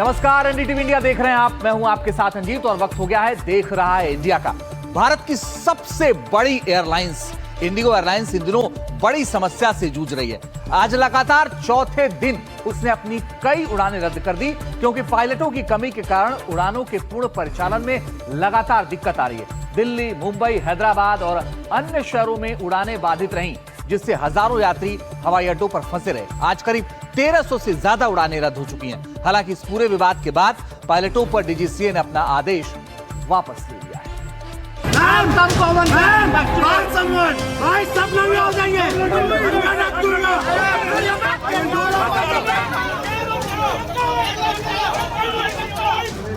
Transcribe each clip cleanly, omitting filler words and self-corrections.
नमस्कार, NDTV India देख रहे हैं आप। मैं हूं आपके साथ अंजीत और वक्त हो गया है देख रहा है इंडिया का। भारत की सबसे बड़ी एयरलाइंस इंडिगो एयरलाइंस इन दिनों बड़ी समस्या से जूझ रही है। आज लगातार चौथे दिन उसने अपनी कई उड़ानें रद्द कर दी क्योंकि पायलटों की कमी के कारण उड़ानों के पूर्ण परिचालन में लगातार दिक्कत आ रही है। दिल्ली, मुंबई, हैदराबाद और अन्य शहरों में उड़ानें बाधित रहीं, जिससे हजारों यात्री हवाई अड्डों पर फंसे रहे। आज करीब 1300 से ज्यादा उड़ानें रद्द हो चुकी हैं। हालांकि इस पूरे विवाद के बाद पायलटों पर डीजीसीए ने अपना आदेश वापस ले लिया है।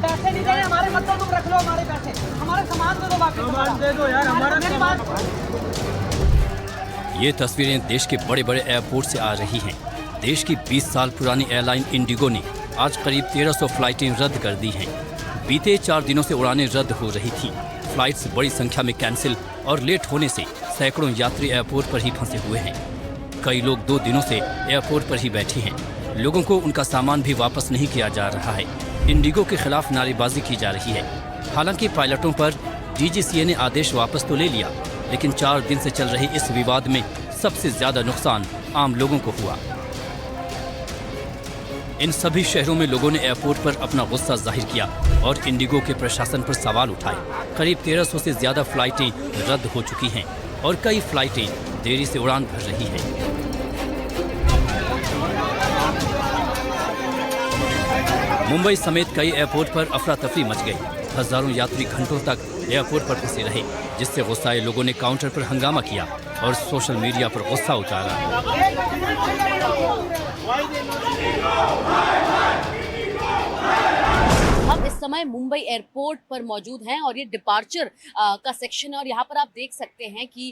पैसे नहीं देंगे हमारे, मतलब तुम रख लो हमारे पैसे, हमारा सामान दे दो, वापस सामान दे दो यार हमारा। ये तस्वीरें देश के बड़े बड़े एयरपोर्ट से आ रही हैं। देश की 20 साल पुरानी एयरलाइन इंडिगो ने आज करीब 1300 फ्लाइटें रद्द कर दी हैं। बीते 4 दिनों से उड़ानें रद्द हो रही थीं। फ्लाइट्स बड़ी संख्या में कैंसिल और लेट होने से सैकड़ों यात्री एयरपोर्ट पर ही फंसे हुए हैं। कई लोग 2 दिनों से एयरपोर्ट पर ही बैठे हैं। लोगों को उनका सामान भी वापस नहीं किया जा रहा है। इंडिगो के खिलाफ नारेबाजी की जा रही है। हालांकि पायलटों पर डीजीसीए ने आदेश वापस तो ले लिया, लेकिन 4 दिन से चल रहे इस विवाद में सबसे ज्यादा नुकसान आम लोगों को हुआ। इन सभी शहरों में लोगों ने एयरपोर्ट पर अपना गुस्सा जाहिर किया और इंडिगो के प्रशासन पर सवाल उठाए। करीब 1300 से ज्यादा फ्लाइटें रद्द हो चुकी हैं और कई फ्लाइटें देरी से उड़ान भर रही हैं। मुंबई समेत कई एयरपोर्ट पर अफरा तफरी मच गई। हजारों यात्री घंटों तक एयरपोर्ट पर फंसे रहे, जिससे गुस्साए लोगों ने काउंटर पर हंगामा किया और सोशल मीडिया पर गुस्सा उतारा। हम इस समय मुंबई एयरपोर्ट पर मौजूद हैं और ये डिपार्चर का सेक्शन है और यहाँ पर आप देख सकते हैं कि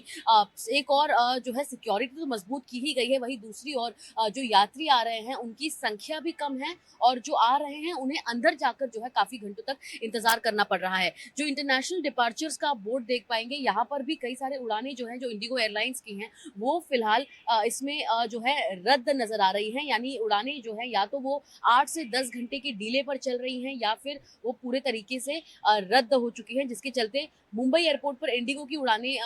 एक और जो है सिक्योरिटी तो मजबूत की ही गई है, वहीं दूसरी ओर जो यात्री आ रहे हैं उनकी संख्या भी कम है और जो आ रहे हैं उन्हें अंदर जाकर जो है काफ़ी घंटों तक इंतजार करना पड़ रहा है। जो इंटरनेशनल डिपार्चर्स का बोर्ड देख पाएंगे, यहाँ पर भी कई सारे उड़ानें जो हैं जो इंडिगो एयरलाइंस की हैं वो फिलहाल इसमें जो है रद्द नज़र आ रही हैं। यानी उड़ानें जो है या तो वो 8 से 10 घंटे की डिले पर चल रही हैं या फिर वो पूरे तरीके से रद्द हो चुकी हैं, जिसके चलते मुंबई एयरपोर्ट पर इंडिगो की उड़ानें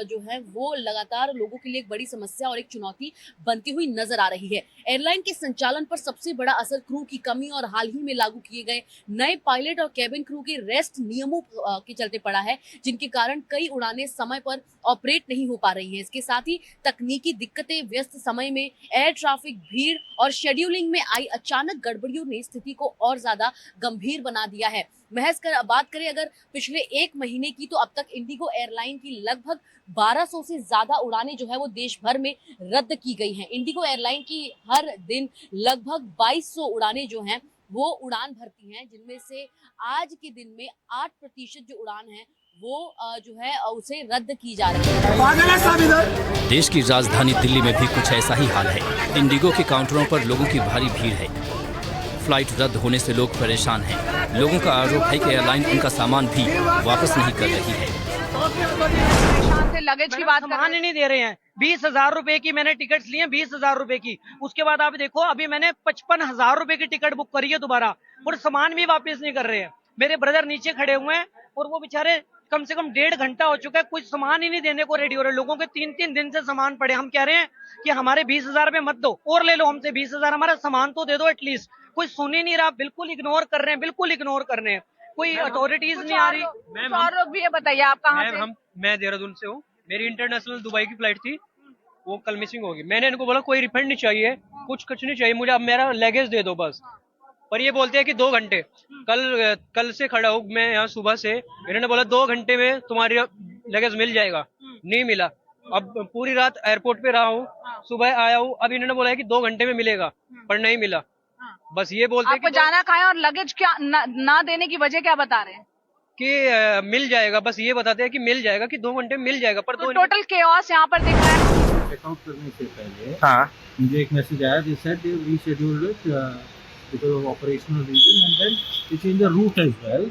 जो है वो लगातार लोगों के लिए एक बड़ी समस्या और एक चुनौती बनती हुई नजर आ रही है। एयरलाइन के संचालन पर सबसे बड़ा असर क्रू की कमी और हाल ही में लागू किए गए नए पायलट और कैबिन क्रू के रेस्ट नियमों के चलते पड़ा है, जिनके कारण कई उड़ानें समय पर ऑपरेट नहीं हो पा रही हैं। इसके साथ ही तकनीकी दिक्कतें, व्यस्त समय में एयर ट्रैफिक, भीड़ और शेड्यूलिंग में आई अचानक गड़बड़ियों ने स्थिति को और ज्यादा गंभीर बना दिया है। बात करें अगर पिछले 1 महीने की, तो अब तक इंडिगो एयरलाइन की लगभग 1200 से ज्यादा उड़ानें जो है वो देश भर में रद्द की गई हैं। इंडिगो एयरलाइन की हर दिन लगभग 2200 उड़ानें जो हैं वो उड़ान भरती हैं, जिनमें से आज के दिन में 8% जो उड़ान है वो जो है उसे रद्द की जा रही है। देश की राजधानी दिल्ली में भी कुछ ऐसा ही हाल है। इंडिगो के काउंटरों पर लोगों की भारी भीड़ है। फ्लाइट रद्द होने से लोग परेशान हैं। लोगों का आरोप है कि एयरलाइन उनका सामान भी वापस नहीं कर रही है। लगेज की बात सामान ही नहीं दे रहे हैं। 20,000 रुपए की मैंने टिकट्स लिए, 20,000 रुपए की। उसके बाद आप देखो अभी मैंने 55,000 रुपए की टिकट बुक करी है दोबारा, और सामान भी वापस नहीं कर रहे हैं। मेरे ब्रदर नीचे खड़े हुए हैं और वो बेचारे कम से कम 1.5 घंटा हो चुका है, कुछ सामान ही नहीं देने को रेडी हो रहे। लोगों के 3-3 दिन से सामान पड़े। हम कह रहे हैं कि हमारे 20,000 रुपए मत दो, और ले लो हमसे 20,000, हमारा सामान तो दे दो एटलीस्ट। कोई सुन ही नहीं रहा, बिल्कुल इग्नोर कर रहे हैं, बिल्कुल इग्नोर कर रहे हैं। कोई अथॉरिटीज नहीं आ रही। और लोग भी ये बताइए आप कहाँ से? मैं देहरादून से हूँ। मेरी इंटरनेशनल दुबई की फ्लाइट थी, वो कल मिसिंग होगी। मैंने इनको बोला कोई रिफंड नहीं चाहिए, कुछ नहीं चाहिए मुझे, अब मेरा लगेज दे दो बस। पर ये बोलते हैं कि 2 घंटे। कल से खड़ा हूँ मैं यहाँ सुबह से। इन्होंने बोला 2 घंटे में तुम्हारी लगेज मिल जाएगा, नहीं मिला। अब पूरी रात एयरपोर्ट पे रहा हूँ, सुबह आया हूँ, अब इन्होंने बोला है कि 2 घंटे में मिलेगा, पर नहीं मिला। बस ये बोलते हैं आपको जाना कहाँ है और लगेज क्या ना देने की वजह क्या बता रहे हैं? कि मिल जाएगा, बस ये बताते हैं कि मिल जाएगा, कि 2 घंटे में मिल जाएगा, पर तो टोटल केओस यहाँ पर दिख रहा है। चेकआउट करने से पहले मुझे एक मैसेज आया, they said they rescheduled it because of operational reason, and then they changed the route as well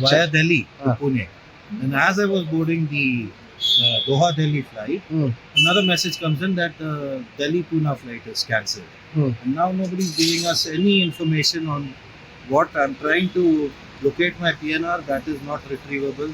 via Delhi to Pune. And as I was boarding the Doha Delhi flight, another message comes in that Delhi Pune flight is cancelled. And now nobody is giving us any information on what I'm trying to locate my PNR, that is not retrievable.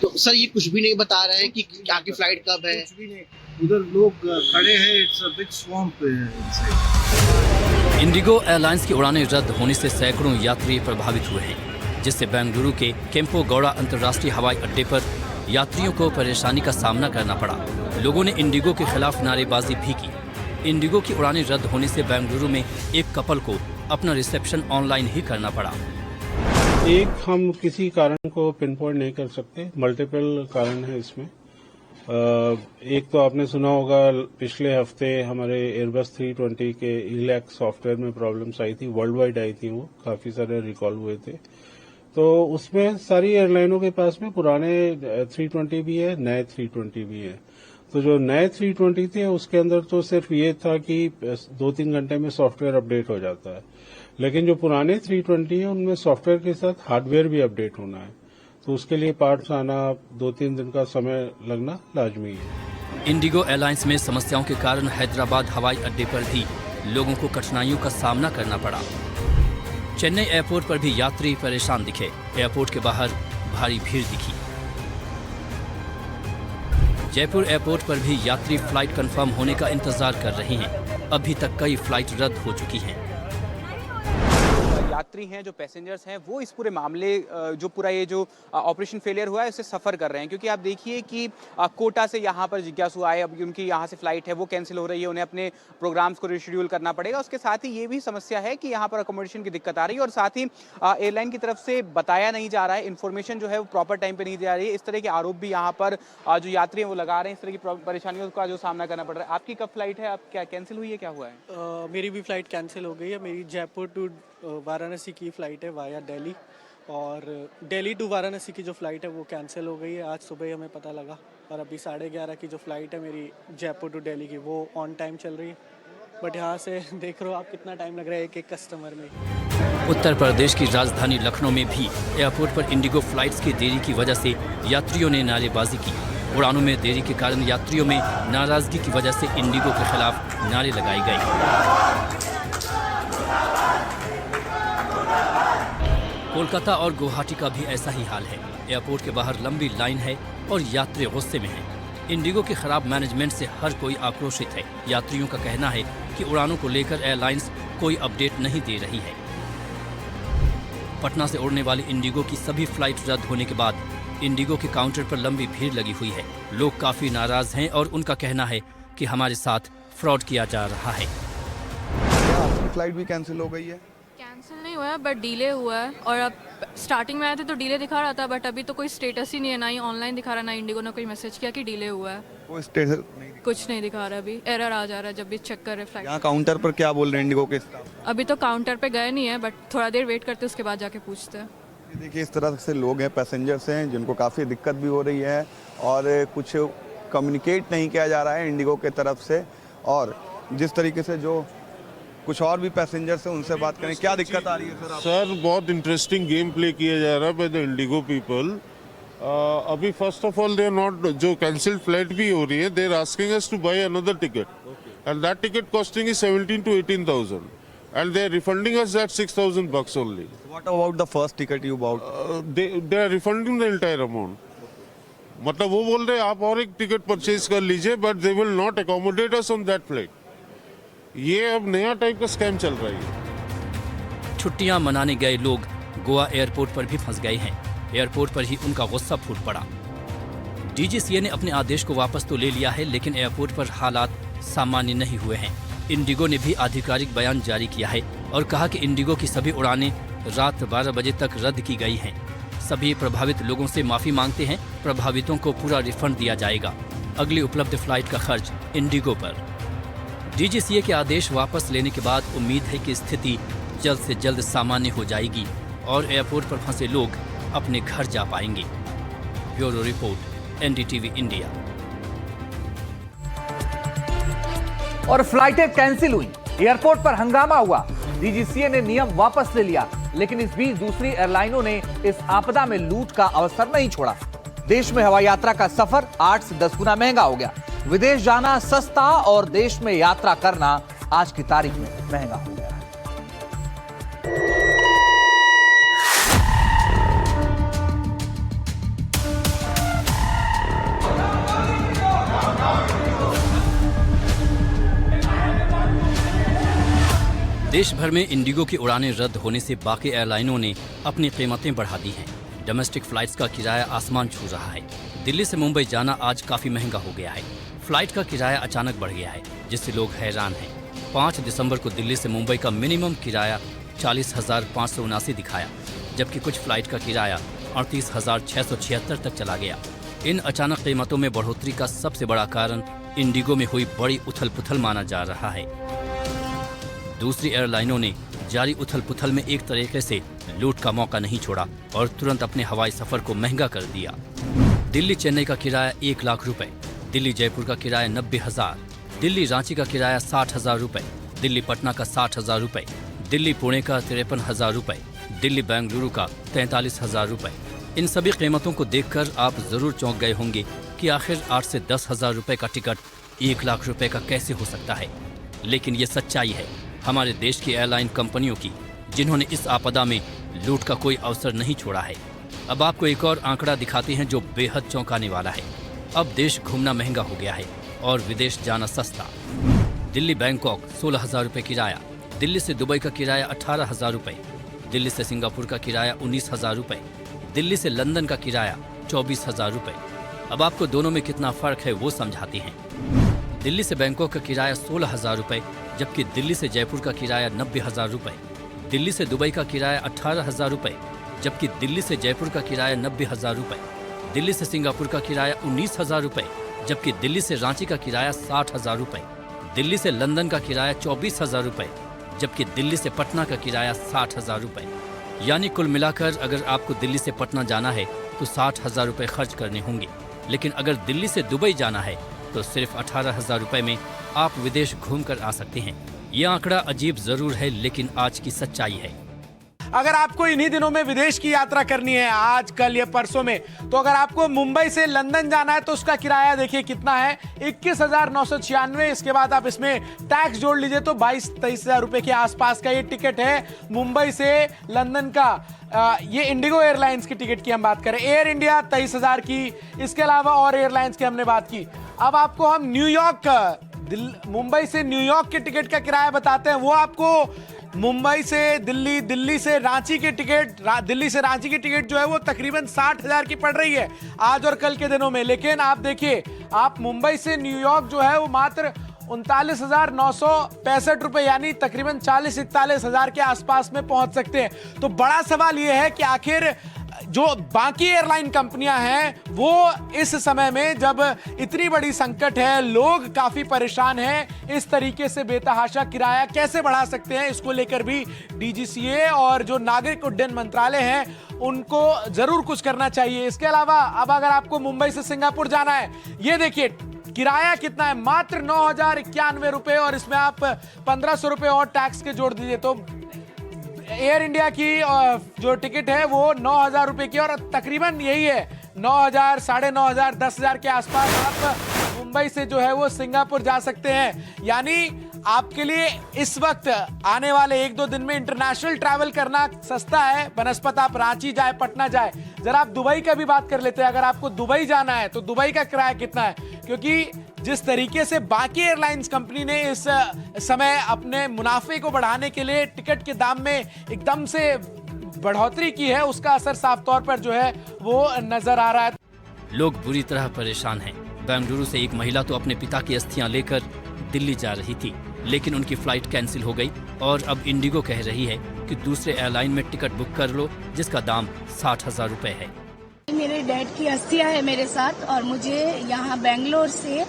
तो sir ये कुछ भी नहीं बता रहे हैं कि आपकी फ्लाइट कब है? कुछ भी नहीं, उधर लोग खड़े हैं, it's a big swamp inside. Indigo airlines की उड़ानें रद्द होने से सैकड़ों यात्री प्रभावित हुए हैं, जिससे बेंगलुरु के केम्पो-गौड़ा अंतर्राष्ट्रीय हवाई अड्डे पर यात्रियों को परेशानी का सामना करना पड़ा। लोगों ने इंडिगो के खिलाफ नारेबाजी भी की। इंडिगो की उड़ानें रद्द होने से बेंगलुरु में एक कपल को अपना रिसेप्शन ऑनलाइन ही करना पड़ा। एक हम किसी कारण को पिन पॉइंट नहीं कर सकते, मल्टीपल कारण है इसमें। एक तो आपने सुना होगा पिछले हफ्ते हमारे एयरबस 320 के इलैक सॉफ्टवेयर में प्रॉब्लम्स आई थी, वर्ल्ड वाइड आई थी, वो काफी सारे रिकॉल हुए थे। तो उसमें सारी एयरलाइनों के पास में पुराने 320 भी है, नए 320 भी है। तो जो नए 320 थे उसके अंदर तो सिर्फ ये था कि 2-3 घंटे में सॉफ्टवेयर अपडेट हो जाता है, लेकिन जो पुराने 320 है उनमें सॉफ्टवेयर के साथ हार्डवेयर भी अपडेट होना है, तो उसके लिए पार्ट्स आना 2-3 दिन का समय लगना लाजमी है। इंडिगो एयरलाइंस में समस्याओं के कारण हैदराबाद हवाई अड्डे पर भी लोगों को कठिनाइयों का सामना करना पड़ा। चेन्नई एयरपोर्ट पर भी यात्री परेशान दिखे। एयरपोर्ट के बाहर भारी भीड़ दिखी। जयपुर एयरपोर्ट पर भी यात्री फ्लाइट कंफर्म होने का इंतजार कर रहे हैं। अभी तक कई फ्लाइट रद्द हो चुकी हैं। यात्री हैं, जो पैसेंजर्स हैं, वो इस पूरे मामले जो पूरा ये जो ऑपरेशन फेलियर हुआ है उससे सफ़र कर रहे हैं, क्योंकि आप देखिए कि कोटा से यहाँ पर जिज्ञासु आए, अब उनकी यहाँ से फ्लाइट है वो कैंसिल हो रही है, उन्हें अपने प्रोग्राम्स को रिशेड्यूल करना पड़ेगा। उसके साथ ही ये भी समस्या है कि यहाँ पर अकोमोडेशन की दिक्कत आ रही है, और साथ ही एयरलाइन की तरफ से बताया नहीं जा रहा है, इन्फॉर्मेशन जो है वो प्रॉपर टाइम पर नहीं दी जा रही है। इस तरह के आरोप भी यहाँ पर जो यात्री हैं वो लगा रहे हैं, इस तरह की परेशानियों का जो सामना करना पड़ रहा है। आपकी कब फ्लाइट है, आप क्या कैंसिल हुई है, क्या हुआ है? मेरी भी फ़्लाइट कैंसिल हो गई है। मेरी जयपुर टू वाराणसी की फ़्लाइट है वाया दिल्ली, और दिल्ली टू वाराणसी की जो फ़्लाइट है वो कैंसिल हो गई है। आज सुबह ही हमें पता लगा, और अभी 11:30 की जो फ़्लाइट है मेरी जयपुर टू दिल्ली की वो ऑन टाइम चल रही है। बट यहाँ से देख रहे हो आप कितना टाइम लग रहा है एक कस्टमर में। उत्तर प्रदेश की राजधानी लखनऊ में भी एयरपोर्ट पर इंडिगो फ्लाइट्स की देरी की वजह से यात्रियों ने नारेबाजी की। उड़ानों में देरी के कारण यात्रियों में नाराजगी की वजह से इंडिगो के खिलाफ नारे लगाए गए। कोलकाता और गुवाहाटी का भी ऐसा ही हाल है। एयरपोर्ट के बाहर लंबी लाइन है और यात्री गुस्से में हैं। इंडिगो के खराब मैनेजमेंट से हर कोई आक्रोशित है। यात्रियों का कहना है कि उड़ानों को लेकर एयरलाइंस कोई अपडेट नहीं दे रही है। पटना से उड़ने वाली इंडिगो की सभी फ्लाइट रद्द होने के बाद इंडिगो के काउंटर पर लंबी भीड़ लगी हुई है। लोग काफी नाराज हैं और उनका कहना है कि हमारे साथ फ्रॉड किया जा रहा है। आपकी फ्लाइट भी कैंसिल हो गई है? कैंसिल नहीं हुआ है, बट डिले हुआ है। और अब स्टार्टिंग में आए थे तो डिले दिखा रहा था, बट अभी तो कोई स्टेटस ही नहीं है, ना ही ऑनलाइन दिखा रहा, ना इंडिगो ने कोई मैसेज किया कि डिले हुआ है। वो स्टेटस नहीं, कुछ नहीं दिखा रहा, अभी एरर आ जा रहा है जब भी चेक कर रहे फ्लाइट। यहाँ काउंटर पर क्या बोल रहे हैं इंडिगो के स्टाफ? अभी तो काउंटर पे गए नहीं है, बट थोड़ा देर वेट करते उसके बाद जाके पूछते हैं। देखिए इस तरह से लोग हैं, पैसेंजर्स हैं, जिनको काफ़ी दिक्कत भी हो रही है, और कुछ कम्युनिकेट नहीं किया जा रहा है इंडिगो के तरफ से। और जिस तरीके से जो कुछ और भी पैसेंजर्स हैं उनसे बात करें, क्या दिक्कत आ रही है सर? सर बहुत इंटरेस्टिंग गेम प्ले किया जा रहा है बाय द इंडिगो पीपल। अभी first of all they are not, जो कैंसिल्ड फ्लाइट भी हो रही है, they are asking us to buy another ticket, and that ticket costing is 17,000 to 18,000, and they are refunding us that $6,000 only. What about the first ticket you bought? They are refunding the entire amount. मतलब वो बोल रहे हैं आप और एक ticket purchase कर लीजिए, but they will not accommodate us on that flight. ये अब नया टाइप का स्कैम चल रहा है। छुट्टियां मनाने गए लोग गोवा एयरपोर्ट पर भी फंस गए हैं। एयरपोर्ट पर ही उनका गुस्सा फूट पड़ा। डीजीसीए ने अपने आदेश को वापस तो ले लिया है, लेकिन एयरपोर्ट पर हालात सामान्य नहीं हुए हैं। इंडिगो ने भी आधिकारिक बयान जारी किया है और कहा कि इंडिगो की सभी उड़ानें रात 12 बजे तक रद्द की गई हैं। सभी प्रभावित लोगों से माफी मांगते हैं। प्रभावितों को पूरा रिफंड दिया जाएगा। अगली उपलब्ध फ्लाइट का खर्च इंडिगो पर। डीजीसीए के आदेश वापस लेने के बाद उम्मीद है कि स्थिति जल्द से जल्द सामान्य हो जाएगी और एयरपोर्ट पर फंसे लोग अपने घर जा पाएंगे। Bureau report, NDTV India. और फ्लाइटें कैंसिल हुई, एयरपोर्ट पर हंगामा हुआ, डीजीसीए ने नियम वापस ले लिया, लेकिन इस बीच दूसरी एयरलाइनों ने इस आपदा में लूट का अवसर नहीं छोड़ा। देश में हवाई यात्रा का सफर 8 से 10 गुना महंगा हो गया। विदेश जाना सस्ता और देश में यात्रा करना आज की तारीख में महंगा हो गया है। देश भर में इंडिगो की उड़ानें रद्द होने से बाकी एयरलाइनों ने अपनी कीमतें बढ़ा दी हैं। डोमेस्टिक फ्लाइट्स का किराया आसमान छू रहा है। दिल्ली से मुंबई जाना आज काफी महंगा हो गया है। फ्लाइट का किराया अचानक बढ़ गया है, जिससे लोग हैरान हैं। 5 दिसंबर को दिल्ली से मुंबई का मिनिमम किराया 40,579 दिखाया, जबकि कुछ फ्लाइट का किराया 38,676 तक चला गया। इन अचानक कीमतों में बढ़ोतरी का सबसे बड़ा कारण इंडिगो में हुई बड़ी उथल पुथल माना जा रहा है। दूसरी एयरलाइनों ने जारी उथल पुथल में एक तरीके से लूट का मौका नहीं छोड़ा और तुरंत अपने हवाई सफर को महंगा कर दिया। दिल्ली चेन्नई का किराया 1 लाख रुपए, दिल्ली जयपुर का किराया 90,000, दिल्ली रांची का किराया 60,000 रुपए, दिल्ली पटना का 60,000 रुपए, दिल्ली पुणे का 53,000 रुपए, दिल्ली बेंगलुरु का 43,000 रुपए। इन सभी कीमतों को देखकर आप जरूर चौंक गए होंगे कि आखिर 8 से 10,000 रुपए का टिकट 1 लाख रुपए का कैसे हो सकता है। लेकिन ये सच्चाई है हमारे देश की एयरलाइन कंपनियों की, जिन्होंने इस आपदा में लूट का कोई अवसर नहीं छोड़ा है। अब आपको एक और आंकड़ा दिखाते हैं जो बेहद चौंकाने वाला है। अब देश घूमना महंगा हो गया है और विदेश जाना सस्ता। दिल्ली बैंकॉक 16,000 रुपए किराया, दिल्ली से दुबई का किराया 18,000 रुपए, दिल्ली से सिंगापुर का किराया 19,000 रुपए, दिल्ली से लंदन का किराया 24,000 रुपए। अब आपको दोनों में कितना फर्क है वो समझाते हैं। दिल्ली से बैंकॉक का किराया 16,000 रुपए, जबकि दिल्ली से जयपुर का किराया 90,000 रुपए। दिल्ली से दुबई का किराया 18,000 रुपए, जबकि दिल्ली से जयपुर का किराया 90,000 रुपए। दिल्ली से सिंगापुर का किराया 19,000 रुपए, जबकि दिल्ली से रांची का किराया 60,000 रुपए। दिल्ली से लंदन का किराया 24,000 रुपए, जबकि दिल्ली से पटना का किराया 60,000 रुपए। यानी कुल मिलाकर अगर आपको दिल्ली से पटना जाना है तो 60,000 रुपए खर्च करने होंगे, लेकिन अगर दिल्ली से दुबई जाना है तो सिर्फ 18,000 रुपए में आप विदेश घूम कर आ सकते हैं। ये आंकड़ा अजीब जरूर है, लेकिन आज की सच्चाई है। अगर आपको इन्हीं दिनों में विदेश की यात्रा करनी है, आज कल या परसों में, तो अगर आपको मुंबई से लंदन जाना है तो उसका किराया देखिए कितना है, 21,996। इसके बाद आप इसमें टैक्स जोड़ लीजिए तो 22-23,000 रुपए के आसपास का ये टिकट है मुंबई से लंदन का। ये इंडिगो एयरलाइंस की टिकट की हम बात करें, एयर इंडिया 23,000 की, इसके अलावा और एयरलाइंस की हमने बात की। अब आपको हम न्यूयॉर्क, मुंबई से न्यूयॉर्क के टिकट का किराया बताते हैं। वो आपको मुंबई से दिल्ली, दिल्ली से रांची की टिकट, दिल्ली से रांची की टिकट जो है वो तकरीबन 60,000 की पड़ रही है आज और कल के दिनों में। लेकिन आप देखिए, आप मुंबई से न्यूयॉर्क जो है वो मात्र 39,965 रुपए, यानी तकरीबन 40-41,000 के आसपास में पहुंच सकते हैं। तो बड़ा सवाल यह है कि आखिर जो बाकी एयरलाइन कंपनियां हैं वो इस समय में जब इतनी बड़ी संकट है, लोग काफी परेशान हैं, इस तरीके से बेतहाशा किराया कैसे बढ़ा सकते हैं, इसको लेकर भी डीजीसीए और जो नागरिक उड्डयन मंत्रालय है उनको जरूर कुछ करना चाहिए। इसके अलावा अब अगर आपको मुंबई से सिंगापुर जाना है, ये देखिए किराया कितना है, मात्र 9,091 रुपए, और इसमें आप 1,500 रुपए और टैक्स के जोड़ दीजिए तो एयर इंडिया की जो टिकट है वो 9,000 रुपए की, और तकरीबन यही है 9,000, 9,500, 10,000 के आसपास आप मुंबई से जो है वो सिंगापुर जा सकते हैं। यानी आपके लिए इस वक्त आने वाले 1-2 दिन में इंटरनेशनल ट्रैवल करना सस्ता है बनस्पत आप रांची जाए, पटना जाए। जरा आप दुबई का भी बात कर लेते हैं। अगर आपको दुबई जाना है तो दुबई का किराया कितना है, क्योंकि जिस तरीके से बाकी एयरलाइंस कंपनी ने इस समय अपने मुनाफे को बढ़ाने के लिए टिकट के दाम में एकदम से बढ़ोतरी की है, उसका असर साफ तौर पर जो है वो नजर आ रहा है। लोग बुरी तरह परेशान हैं। बेंगलुरु से एक महिला तो अपने पिता की अस्थियां लेकर दिल्ली जा रही थी, लेकिन उनकी फ्लाइट कैंसिल हो गई और अब इंडिगो कह रही है कि दूसरे एयरलाइन में टिकट बुक कर लो, जिसका दाम 60,000 रुपए है। मेरे डैड की अस्थियां है मेरे साथ और मुझे यहाँ बेंगलोर से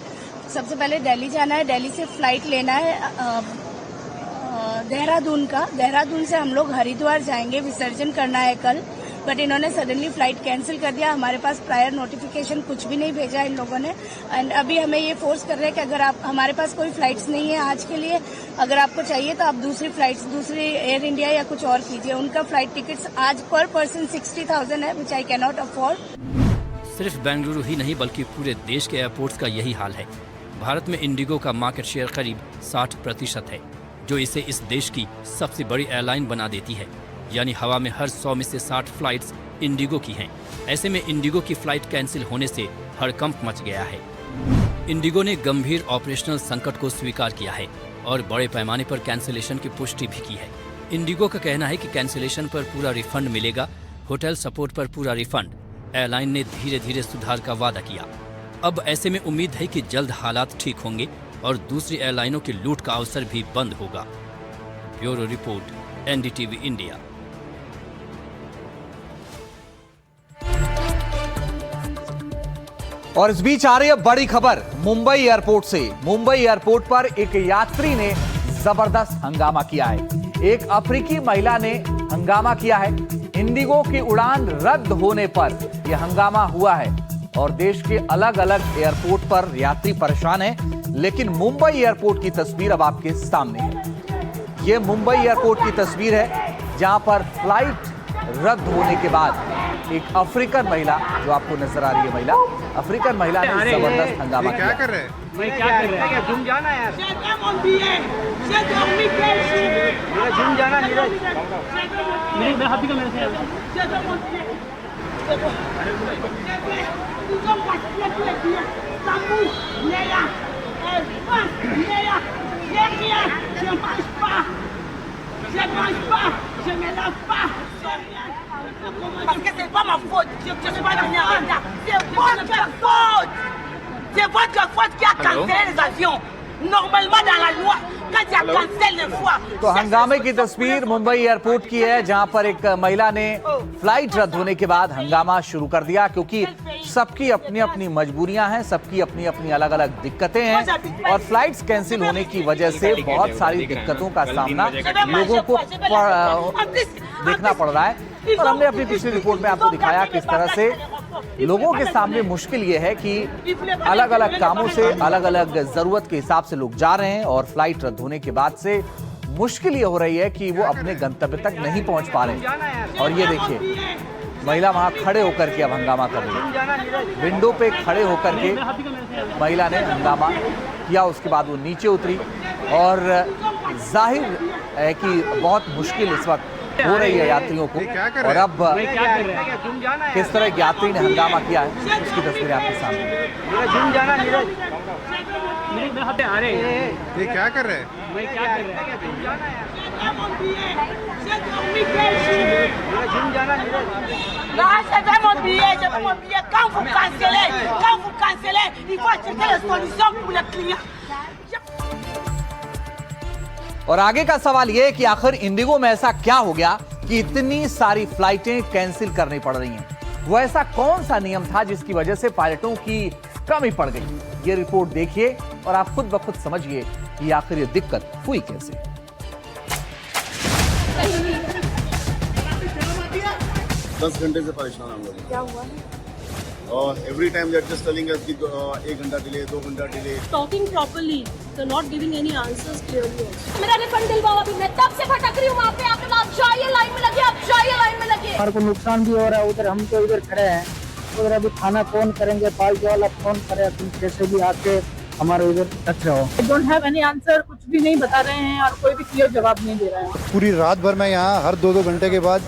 सबसे पहले दिल्ली जाना है। दिल्ली से फ्लाइट लेना है देहरादून का। देहरादून से हम लोग हरिद्वार जाएंगे, विसर्जन करना है कल, बट इन्होंने सडनली फ्लाइट कैंसिल कर दिया। हमारे पास प्रायर नोटिफिकेशन कुछ भी नहीं भेजा इन लोगों ने, एंड अभी हमें ये फोर्स कर रहे हैं कि अगर आप, हमारे पास कोई फ्लाइट्स नहीं है आज के लिए, अगर आपको चाहिए तो आप दूसरी फ्लाइट्स, दूसरी एयर इंडिया या कुछ और कीजिए। उनका फ्लाइट टिकट्स आज पर पर्सन 60,000 है, विच आई कैन नॉट अफोर्ड। सिर्फ बेंगलुरु ही नहीं बल्कि पूरे देश के एयरपोर्ट्स का यही हाल है। भारत में इंडिगो का मार्केट शेयर करीब 60% है, जो इसे इस देश की सबसे बड़ी एयरलाइन बना देती है। यानी हवा में हर 100 में से 60 फ्लाइट्स इंडिगो की हैं। ऐसे में इंडिगो की फ्लाइट कैंसिल होने से हड़कंप मच गया है। इंडिगो ने गंभीर ऑपरेशनल संकट को स्वीकार किया है और बड़े पैमाने पर कैंसिलेशन की पुष्टि भी की है। इंडिगो का कहना है कि कैंसिलेशन पर पूरा रिफंड मिलेगा, होटल सपोर्ट पर पूरा रिफंड। एयरलाइन ने धीरे धीरे सुधार का वादा किया। अब ऐसे में उम्मीद है कि जल्द हालात ठीक होंगे और दूसरी एयरलाइनों की लूट का अवसर भी बंद होगा। Bureau report, NDTV India. और इस बीच आ रही है बड़ी खबर मुंबई एयरपोर्ट से। मुंबई एयरपोर्ट पर एक यात्री ने जबरदस्त हंगामा किया है। एक अफ्रीकी महिला ने हंगामा किया है। इंडिगो की उड़ान रद्द होने पर यह हंगामा हुआ है और देश के अलग अलग एयरपोर्ट पर यात्री परेशान हैं। लेकिन मुंबई एयरपोर्ट की तस्वीर अब आपके सामने है। यह मुंबई एयरपोर्ट की तस्वीर है जहां पर फ्लाइट रद्द होने के बाद एक अफ्रीकन महिला, जो आपको नजर आ रही है महिला, अफ्रीकन महिला ने जबरदस्त हंगामा किया। क्या कर रहे हैं? मैं क्या कर रहे हैं? घूम जाना यार, घूम जाना नीरज। मैं हाथी का मेरे से Parce que c'est pas ma faute. Je suis pas venu à retard. C'est votre faute. C'est votre faute qui a cancellé les avions. Normalement dans la loi, quand il y a cancellé les fois. तो हंगामे की तस्वीर Mumbai airport की है जहां पर एक महिला ने फ्लाइट रद्द होने के बाद हंगामा शुरू कर दिया, क्योंकि सबकी अपनी अपनी मजबूरियां हैं, सबकी अपनी अपनी अलग अलग दिक्कतें हैं और फ्लाइट्स कैंसिल होने की वजह से बहुत सारी दिक्कतों का सामना लोगों को देखना पड़ रहा है। और हमने अपनी पिछली रिपोर्ट में आपको दिखाया किस तरह से लोगों के सामने मुश्किल ये है कि अलग अलग कामों से अलग अलग जरूरत के हिसाब से लोग जा रहे हैं और फ्लाइट रद्द होने के बाद से मुश्किल ये हो रही है कि वो अपने गंतव्य तक नहीं पहुंच पा रहे हैं। और ये देखिए महिला वहां खड़े होकर के अब हंगामा कर रही है। विंडो पे खड़े होकर के महिला ने हंगामा किया। उसके बाद वो नीचे उतरी और जाहिर है कि बहुत मुश्किल इस वक्त हो रही है यात्रियों को। और अब किस तरह एक यात्री ने हंगामा किया है उसकी तस्वीरें आपके सामने। घूम जाना नीरज। ये क्या कर रहे हैं? मैं क्या कर रहे हैं? घूम जाना यार, घूम जाना Neeraj. Non, je vais mon billet, je vais mon billet. Quand vous cancellez, il faut chercher les solutions pour les clients. और आगे का सवाल यह है कि आखिर इंडिगो में ऐसा क्या हो गया कि इतनी सारी फ्लाइटें कैंसिल करनी पड़ रही हैं। वो ऐसा कौन सा नियम था जिसकी वजह से पायलटों की कमी पड़ गई? ये रिपोर्ट देखिए और आप खुद ब खुद समझिए कि आखिर ये दिक्कत हुई कैसे। 10 घंटे से परेशान हम लोग। क्या हुआ है? और every time they are just telling us कि 1 घंटा डिले, 2 घंटा delay. Talking properly, they're not giving any answers clearly. मेरा रिफंड दिलवाओ अभी, मैं तब से भटक रही हूँ वहाँ पे। आप जाइए लाइन में लगे, आप जाइए लाइन में लगे। हमारे को नुकसान भी हो रहा है, उधर हम तो इधर खड़े हैं, उधर अभी थाना फोन करेंगे, पालतू वाला फोन करे, तुम कैसे भी आके हमारे इधर टच रहो। I don't have any answer, कुछ भी नहीं बता रहे हैं और कोई भी क्लियर जवाब नहीं दे रहा है। पूरी रात भर मैं यहाँ हर 2-2 घंटे के बाद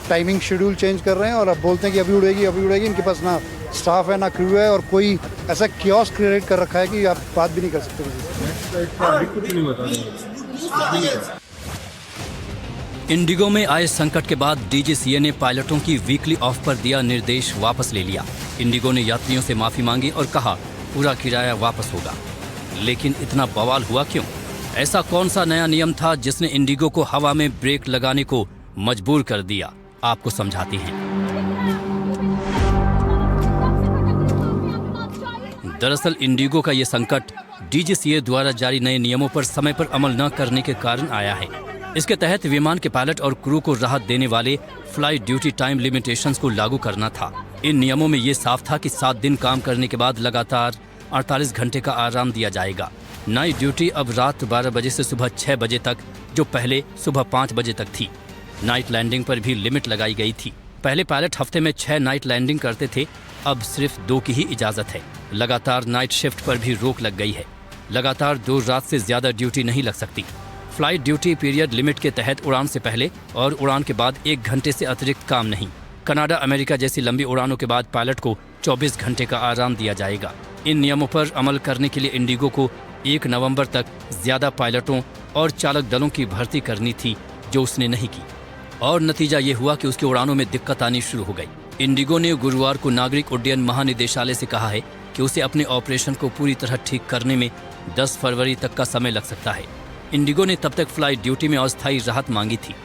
टाइमिंग शेड्यूल चेंज कर रहे हैं और अब बोलते हैं कि अभी उड़ेगी, अभी उड़ेगी। इनके पास ना स्टाफ है ना क्रू है और कोई ऐसा कियोस क्रिएट कर रखा है कि आप बात भी नहीं कर सकते। इंडिगो में आए संकट के बाद DGCA ने पायलटों की वीकली ऑफ पर दिया निर्देश वापस ले लिया। इंडिगो ने यात्रियों से माफी मांगी और कहा पूरा किराया वापस होगा। लेकिन इतना बवाल हुआ क्यों? ऐसा कौन सा नया नियम था जिसने इंडिगो को हवा में ब्रेक लगाने को मजबूर कर दिया? आपको समझाते हैं। दरअसल इंडिगो का ये संकट DGCA द्वारा जारी नए नियमों पर समय पर अमल न करने के कारण आया है। इसके तहत विमान के पायलट और क्रू को राहत देने वाले फ्लाइट ड्यूटी टाइम लिमिटेशंस को लागू करना था। इन नियमों में ये साफ था कि 7 दिन काम करने के बाद लगातार 48 घंटे का आराम दिया जाएगा। नाइट ड्यूटी अब रात 12 बजे से सुबह 6 बजे तक, जो पहले सुबह 5 बजे तक थी। नाइट लैंडिंग पर भी लिमिट लगाई गई थी। पहले पायलट हफ्ते में 6 नाइट लैंडिंग करते थे, अब सिर्फ 2 की ही इजाज़त है। लगातार नाइट शिफ्ट पर भी रोक लग गई है। लगातार 2 रात से ज़्यादा ड्यूटी नहीं लग सकती। फ्लाइट ड्यूटी पीरियड लिमिट के तहत उड़ान से पहले और उड़ान के बाद 1 घंटे से अतिरिक्त काम नहीं। कनाडा, अमेरिका जैसी लंबी उड़ानों के बाद पायलट को 24 घंटे का आराम दिया जाएगा। इन नियमों पर अमल करने के लिए इंडिगो को 1 नवंबर तक ज्यादा पायलटों और चालक दलों की भर्ती करनी थी, जो उसने नहीं की। और नतीजा ये हुआ कि उसकी उड़ानों में दिक्कत आनी शुरू हो गई। इंडिगो ने गुरुवार को नागरिक उड्डयन महानिदेशालय से कहा है कि उसे अपने ऑपरेशन को पूरी तरह ठीक करने में 10 फरवरी तक का समय लग सकता है। इंडिगो ने तब तक फ्लाइट ड्यूटी में अस्थायी राहत मांगी थी।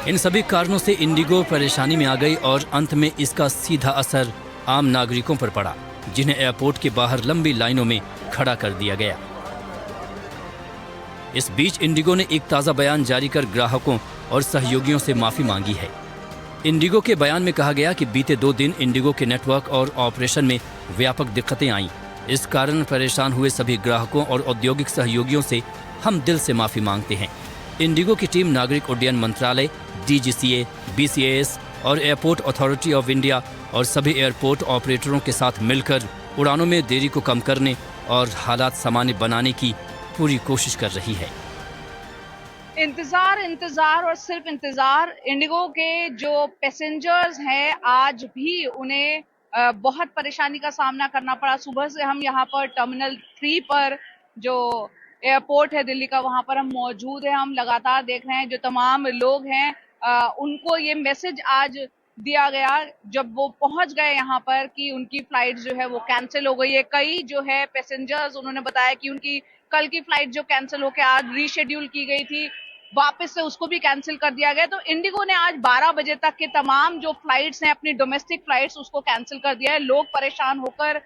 इन सभी कारणों से इंडिगो परेशानी में आ गई और अंत में इसका सीधा असर आम नागरिकों पर पड़ा, जिन्हें एयरपोर्ट के बाहर लंबी लाइनों में खड़ा कर दिया गया। इस बीच इंडिगो ने एक ताज़ा बयान जारी कर ग्राहकों और सहयोगियों से माफी मांगी है। इंडिगो के बयान में कहा गया कि बीते 2 दिन इंडिगो के नेटवर्क और ऑपरेशन में व्यापक दिक्कतें आईं। इस कारण परेशान हुए सभी ग्राहकों और औद्योगिक सहयोगियों से हम दिल से माफी मांगते हैं। इंडिगो की टीम नागरिक उड्डयन मंत्रालय, DGCA, BCAS और एयरपोर्ट अथॉरिटी ऑफ इंडिया और सभी एयरपोर्ट ऑपरेटरों के साथ मिलकर उड़ानों में देरी को कम करने और हालात सामान्य बनाने की पूरी कोशिश कर रही है। इंतजार और सिर्फ इंतजार। इंडिगो के जो पैसेंजर्स हैं आज भी उन्हें बहुत परेशानी का सामना करना पड़ा। सुबह से हम यहाँ पर टर्मिनल 3 पर जो एयरपोर्ट है दिल्ली का, वहाँ पर हम मौजूद हैं। हम लगातार देख रहे हैं जो तमाम लोग हैं उनको ये मैसेज आज दिया गया जब वो पहुंच गए यहाँ पर कि उनकी फ्लाइट जो है वो कैंसिल हो गई है। कई जो है पैसेंजर्स उन्होंने बताया कि उनकी कल की फ्लाइट जो कैंसिल होकर आज रीशेड्यूल की गई थी, वापस से उसको भी कैंसिल कर दिया गया। तो इंडिगो ने आज 12 बजे तक के तमाम जो फ्लाइट्स हैं अपनी डोमेस्टिक फ्लाइट्स उसको कैंसिल कर दिया है। लोग परेशान होकर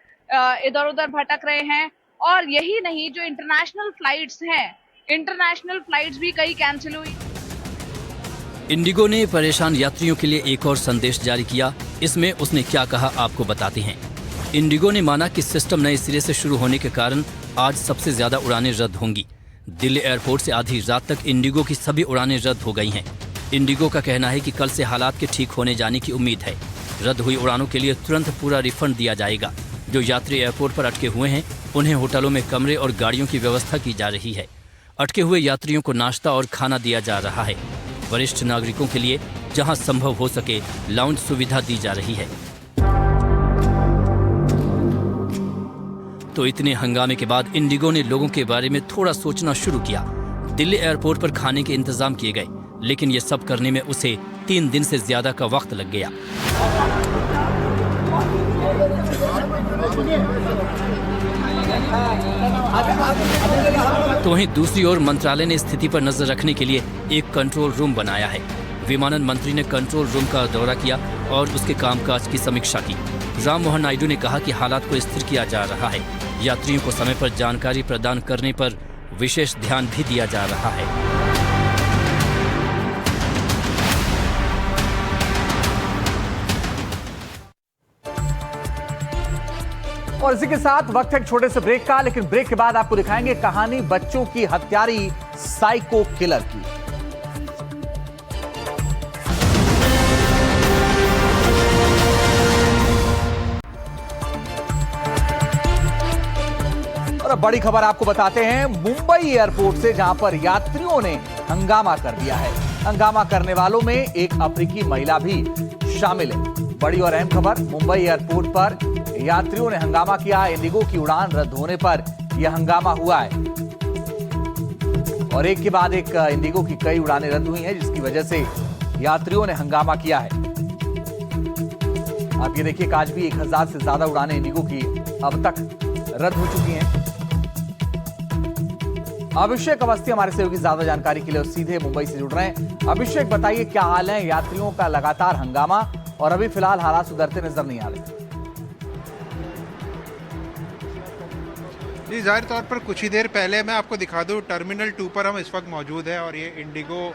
इधर उधर भटक रहे हैं। और यही नहीं, जो इंटरनेशनल फ्लाइट्स हैं, इंटरनेशनल फ्लाइट्स भी कई कैंसिल हुई। इंडिगो ने परेशान यात्रियों के लिए एक और संदेश जारी किया। इसमें उसने क्या कहा आपको बताते हैं। इंडिगो ने माना कि सिस्टम नए सिरे से शुरू होने के कारण आज सबसे ज्यादा उड़ानें रद्द होंगी। दिल्ली एयरपोर्ट से आधी रात तक इंडिगो की सभी उड़ानें रद्द हो गई हैं। इंडिगो का कहना है कि कल से हालात के ठीक होने जाने की उम्मीद है। रद्द हुई उड़ानों के लिए तुरंत पूरा रिफंड दिया जाएगा। जो यात्री एयरपोर्ट पर अटके हुए हैं उन्हें होटलों में कमरे और गाड़ियों की व्यवस्था की जा रही है। अटके हुए यात्रियों को नाश्ता और खाना दिया जा रहा है। वरिष्ठ नागरिकों के लिए जहां संभव हो सके लाउंज सुविधा दी जा रही है। तो इतने हंगामे के बाद इंडिगो ने लोगों के बारे में थोड़ा सोचना शुरू किया। दिल्ली एयरपोर्ट पर खाने के इंतजाम किए गए, लेकिन ये सब करने में उसे 3 दिन से ज्यादा का वक्त लग गया। तो वहीं दूसरी ओर मंत्रालय ने स्थिति पर नजर रखने के लिए एक कंट्रोल रूम बनाया है। विमानन मंत्री ने कंट्रोल रूम का दौरा किया और उसके कामकाज की समीक्षा की। राम मोहन नायडू ने कहा कि हालात को स्थिर किया जा रहा है। यात्रियों को समय पर जानकारी प्रदान करने पर विशेष ध्यान भी दिया जा रहा है। और इसी के साथ वक्त है एक छोटे से ब्रेक का, लेकिन ब्रेक के बाद आपको दिखाएंगे कहानी बच्चों की हत्यारी साइको किलर की। और अब बड़ी खबर आपको बताते हैं मुंबई एयरपोर्ट से, जहां पर यात्रियों ने हंगामा कर दिया है। हंगामा करने वालों में एक अफ्रीकी महिला भी शामिल है। बड़ी और अहम खबर, मुंबई एयरपोर्ट पर यात्रियों ने हंगामा किया। इंडिगो की उड़ान रद्द होने पर यह हंगामा हुआ है और एक के बाद एक इंडिगो की कई उड़ानें रद्द हुई हैं, जिसकी वजह से यात्रियों ने हंगामा किया है। आप ये देखिए, आज भी 1000 से ज्यादा उड़ानें इंडिगो की अब तक रद्द हो चुकी हैं। अभिषेक अवस्थी हमारे सहयोगी ज्यादा जानकारी के लिए सीधे मुंबई से जुड़ रहे हैं। अभिषेक, बताइए क्या हाल है? यात्रियों का लगातार हंगामा और अभी फिलहाल हालात सुधरते नजर नहीं आ रहे। जी, जाहिर तौर पर कुछ ही देर पहले मैं आपको दिखा दूं, टर्मिनल 2 पर हम इस वक्त मौजूद हैं और ये इंडिगो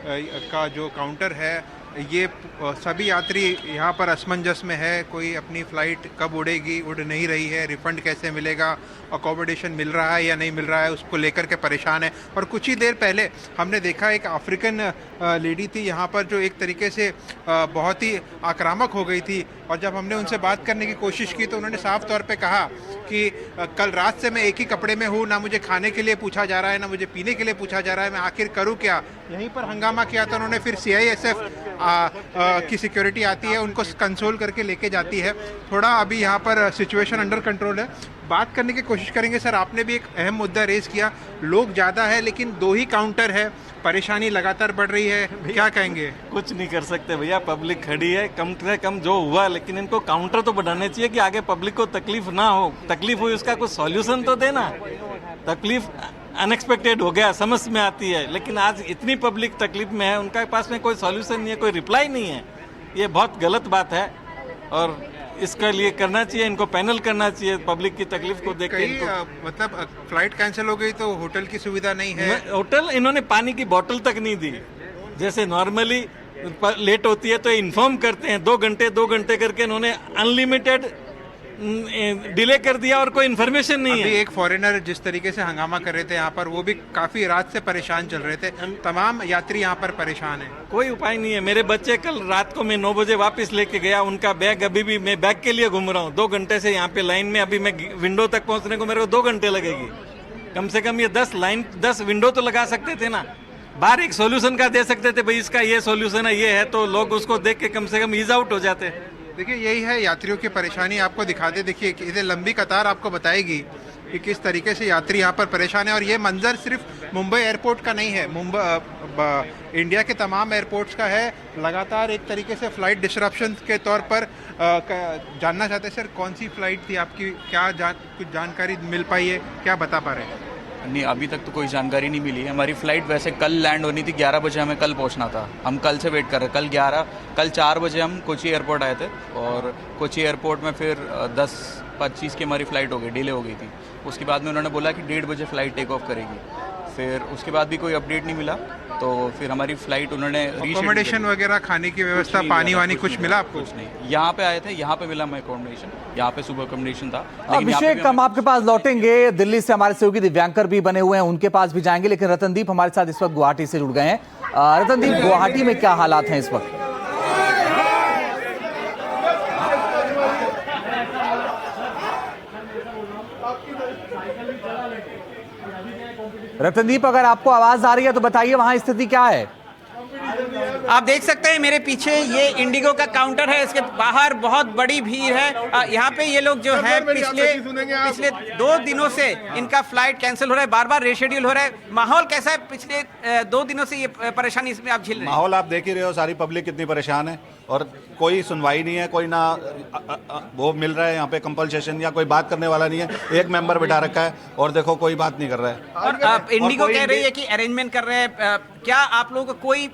का जो काउंटर है, ये सभी यात्री यहाँ पर असमंजस में है। कोई अपनी फ़्लाइट कब उड़ेगी, उड़ नहीं रही है, रिफ़ंड कैसे मिलेगा, अकोमोडेशन मिल रहा है या नहीं मिल रहा है, उसको लेकर के परेशान है। और कुछ ही देर पहले हमने देखा एक अफ्रीकन लेडी थी यहाँ पर, जो एक तरीके से बहुत ही आक्रामक हो गई थी। और जब हमने उनसे बात करने की कोशिश की तो उन्होंने साफ तौर पे कहा कि कल रात से मैं एक ही कपड़े में हूँ, ना मुझे खाने के लिए पूछा जा रहा है, ना मुझे पीने के लिए पूछा जा रहा है, मैं आखिर करूँ क्या। यहीं पर हंगामा किया तो उन्होंने फिर CISF की सिक्योरिटी आती है उनको कंसोल करके लेके जाती है। थोड़ा अभी यहाँ पर सिचुएशन अंडर कंट्रोल है, बात करने की कोशिश करेंगे। सर, आपने भी एक अहम मुद्दा रेज किया, लोग ज़्यादा है लेकिन 2 ही काउंटर है, परेशानी लगातार बढ़ रही है, क्या कहेंगे? कुछ नहीं कर सकते भैया, पब्लिक खड़ी है, कम से कम जो हुआ, लेकिन इनको काउंटर तो बढ़ाने चाहिए कि आगे पब्लिक को तकलीफ ना हो। तकलीफ हुई उसका कुछ सॉल्यूशन तो देना। तकलीफ अनएक्सपेक्टेड हो गया, समझ में आती है, लेकिन आज इतनी पब्लिक तकलीफ में है, उनका पास में कोई सॉल्यूशन नहीं है, कोई रिप्लाई नहीं है। ये बहुत गलत बात है और इसके लिए करना चाहिए, इनको पैनल करना चाहिए पब्लिक की तकलीफ को देख के। मतलब फ्लाइट कैंसिल हो गई तो होटल की सुविधा नहीं है? होटल, इन्होंने पानी की बोतल तक नहीं दी। जैसे नॉर्मली लेट होती है तो इन्फॉर्म करते हैं, 2 घंटे करके इन्होंने अनलिमिटेड डिले कर दिया और कोई इन्फॉर्मेशन नहीं अभी है। एक फॉरेनर जिस तरीके से हंगामा कर रहे थे यहाँ पर, वो भी काफी रात से परेशान चल रहे थे, तमाम यात्री यहाँ पर परेशान हैं। कोई उपाय नहीं है। मेरे बच्चे कल रात को मैं 9 बजे वापस लेके गया, उनका बैग अभी भी, मैं बैग के लिए घूम रहा हूँ 2 घंटे से यहाँ पे लाइन में। अभी मैं विंडो तक पहुँचने को मेरे को 2 घंटे लगेगी। कम से कम ये 10 विंडो तो लगा सकते थे ना, बाहर एक सोल्यूशन का दे सकते थे, भाई इसका ये सोल्यूशन है, ये है, तो लोग उसको देख के कम से कम ईज आउट हो जाते। देखिए, यही है यात्रियों की परेशानी, आपको दिखाते। देखिए, इधर लंबी कतार आपको बताएगी कि किस तरीके से यात्री यहाँ पर परेशान है। और ये मंजर सिर्फ मुंबई एयरपोर्ट का नहीं है, इंडिया के तमाम एयरपोर्ट्स का है। लगातार एक तरीके से फ्लाइट डिसरप्शन के तौर पर जानना चाहते हैं, सर कौन सी फ्लाइट थी आपकी, क्या कुछ जानकारी मिल पाई है, क्या बता पा रहे हैं? नहीं, अभी तक तो कोई जानकारी नहीं मिली है। हमारी फ़्लाइट वैसे कल लैंड होनी थी, 11 बजे हमें कल पहुंचना था। हम कल से वेट कर रहे हैं। कल 4 बजे हम कोची एयरपोर्ट आए थे और कोची एयरपोर्ट में फिर 10:25 की हमारी फ़्लाइट हो गई, डिले हो गई थी। उसके बाद में उन्होंने बोला कि 1:30 बजे फ़्लाइट टेक ऑफ करेगी। फिर उसके बाद भी कोई अपडेट नहीं मिला, तो फिर हमारी फ़्लाइट उन्होंने अकोमोडेशन वगैरह, खाने की व्यवस्था, पानी वानी कुछ मिला आपको? कुछ नहीं, यहाँ पे आए थे, यहाँ पे मिला हमें अकोमोडेशन, यहाँ पे सुबह अकोमोडेशन था। अभिषेक, हम आपके पास लौटेंगे। दिल्ली से हमारे सहयोगी दिव्यांकर भी बने हुए हैं, उनके पास भी जाएंगे, लेकिन रतनदीप हमारे साथ इस वक्त गुवाहाटी से जुड़ गए हैं। रतनदीप, गुवाहाटी में क्या हालात हैं इस वक्त? रतनदीप, अगर आपको आवाज आ रही है तो बताइए वहां स्थिति क्या है? आप देख सकते हैं मेरे पीछे ये इंडिगो का काउंटर है, इसके बाहर बहुत बड़ी भीड़ है। यहाँ पे ये लोग जो है पिछले 2 दिनों से इनका फ्लाइट कैंसिल हो रहा है, बार-बार रीशेड्यूल हो रहा है। माहौल कैसा है? पिछले 2 दिनों से ये परेशानी इसमें आप झेल रहे हैं। माहौल आप देख ही रहे हो, सारी पब्लिक कितनी परेशान है और कोई सुनवाई नहीं है, कोई ना वो मिल रहा है यहाँ पे कंपनसेशन, या कोई बात करने वाला नहीं है। एक मेंबर बिठा रखा है और देखो कोई बात नहीं कर रहा है। और इंडिगो कह रही है कि अरेंजमेंट कर रहे हैं। क्या आप लोगों को कोई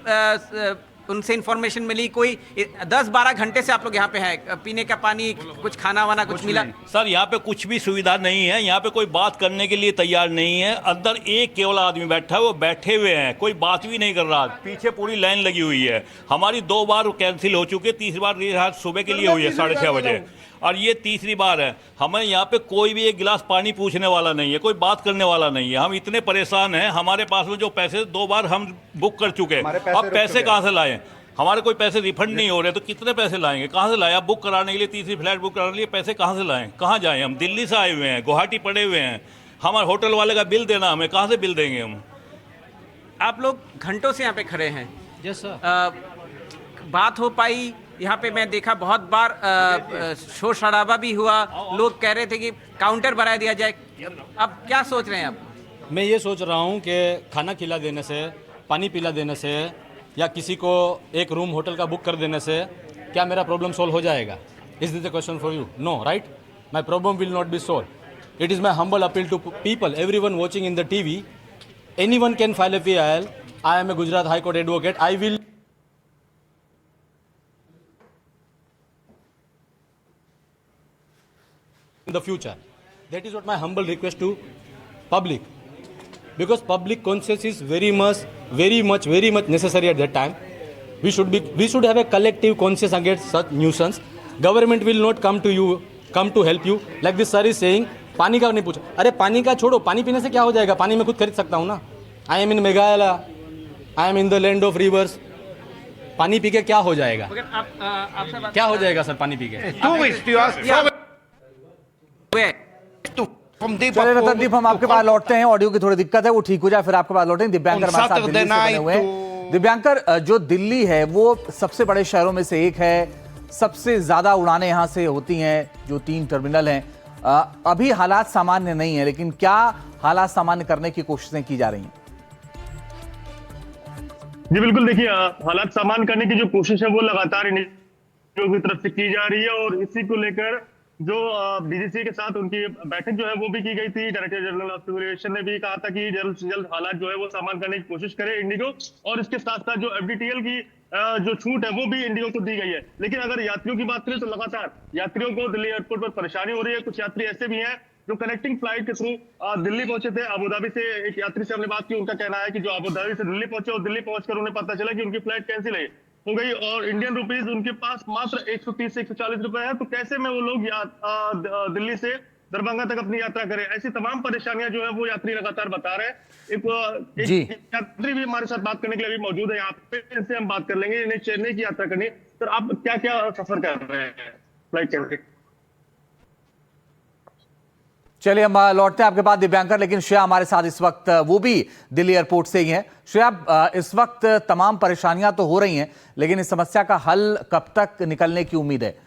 उनसे इन्फॉर्मेशन मिली? कोई 10-12 घंटे से आप लोग यहाँ पे हैं, पीने का पानी, कुछ खाना वाना कुछ मिला? सर, यहाँ पे कुछ भी सुविधा नहीं है, यहाँ पे कोई बात करने के लिए तैयार नहीं है। अंदर एक केवल आदमी बैठा है, वो बैठे हुए हैं, कोई बात भी नहीं कर रहा। पीछे पूरी लाइन लगी हुई है। हमारी 2 बार कैंसिल हो चुकी है, तीसरी बार सुबह के लिए हुई है 6:30 बजे, और ये तीसरी बार है। हमें यहाँ पे कोई भी एक गिलास पानी पूछने वाला नहीं है, कोई बात करने वाला नहीं है। हम इतने परेशान हैं, हमारे पास में जो पैसे 2 बार हम बुक कर चुके हैं, अब पैसे कहाँ से लाएं? हमारे कोई पैसे रिफंड नहीं हो रहे, तो कितने पैसे लाएंगे, कहाँ से लाएं? अब बुक कराने के लिए, तीसरी फ्लाइट बुक कराने के लिए पैसे कहाँ से लाएं, कहाँ जाएं? हम दिल्ली से आए हुए हैं, गुवाहाटी पड़े हुए हैं, हमारे होटल वाले का बिल देना, हमें कहाँ से बिल देंगे हम? आप लोग घंटों से यहाँ पे खड़े हैं। Yes sir. बात हो पाई? यहाँ पे मैं देखा बहुत बार शोर शराबा भी हुआ, लोग कह रहे थे कि काउंटर बढ़ा दिया जाए। अब क्या सोच रहे हैं आप? मैं ये सोच रहा हूँ कि खाना खिला देने से, पानी पिला देने से, या किसी को एक रूम होटल का बुक कर देने से क्या मेरा प्रॉब्लम सॉल्व हो जाएगा? Is this the question for you? No, right? My problem will not be solve. It is my humble appeal to people, everyone watching in the TV. Anyone can file a PIL. I am a Gujarat High Court advocate. I will in the future. That is what my humble request to public, because public conscience is very much necessary at that time. We should have a collective conscience against such nuisance. Government will not come to help you. Like this sir is saying, पानी का नहीं पूछा। अरे पानी का छोड़ो, पानी पीने से क्या हो जाएगा? पानी मैं खुद खरीद सकता हूँ ना। I am in Meghalaya, I am in the land of reverse. पानी पी के क्या हो जाएगा? क्या हो जाएगा सर पानी पी के? चलिए रतनदीप, हम आपके पास लौटते हैं। ऑडियो की थोड़ी दिक्कत है, वो ठीक हो जाए फिर आपके पास लौटेंगे। दिव्यांकर हमारे साथ दिल्ली से बने हुए हैं। दिव्यांकर, जो दिल्ली है वो सबसे बड़े शहरों में से एक है, सबसे ज्यादा उड़ानें यहां से होती हैं, जो 3 टर्मिनल हैं। अभी हालात सामान्य नहीं है, लेकिन क्या हालात सामान्य करने की कोशिशें की जा रही हैं? जी बिल्कुल, देखिए हालात सामान्य करने की जो कोशिश है वो लगातार इंडिगो की तरफ से की जा रही है और इसी को लेकर जो डीजीसीए के साथ उनकी बैठक जो है वो भी की गई थी। Director general of civil aviation ने भी कहा था कि जल्द से जल्द हालात जो है वो सामान्य करने की कोशिश करे इंडिगो, और इसके साथ साथ जो एफडीटीएल की जो छूट है वो भी इंडिगो को दी गई है। लेकिन अगर यात्रियों की बात करें तो लगातार यात्रियों को दिल्ली एयरपोर्ट पर परेशानी हो रही है। कुछ यात्री ऐसे भी हैं जो कनेक्टिंग फ्लाइट के थ्रू दिल्ली पहुंचे थे। अबुधाबी से एक यात्री से हमने बात की, उनका कहना है कि जो अबुधाबी से दिल्ली पहुंचे और दिल्ली पहुंचकर उन्हें पता चला कि उनकी फ्लाइट कैंसिल हो गई और इंडियन रुपीज उनके पास मात्र 130 से 140 रुपए है। तो कैसे में वो लोग दिल्ली से दरभंगा तक अपनी यात्रा करें, ऐसी तमाम परेशानियां जो है वो यात्री लगातार बता रहे हैं। एक यात्री भी हमारे साथ बात करने के लिए भी मौजूद है यहाँ पे, इनसे हम बात कर लेंगे। इन्हें चेन्नई की यात्रा करनी, तो आप क्या क्या सफर कर रहे हैं फ्लाइट करके? चलिए हम लौटते हैं आपके पास दिव्यांकर, लेकिन श्रेया हमारे साथ इस वक्त वो भी दिल्ली एयरपोर्ट से ही हैं। श्रेया, इस वक्त तमाम परेशानियां तो हो रही हैं, लेकिन इस समस्या का हल कब तक निकलने की उम्मीद है?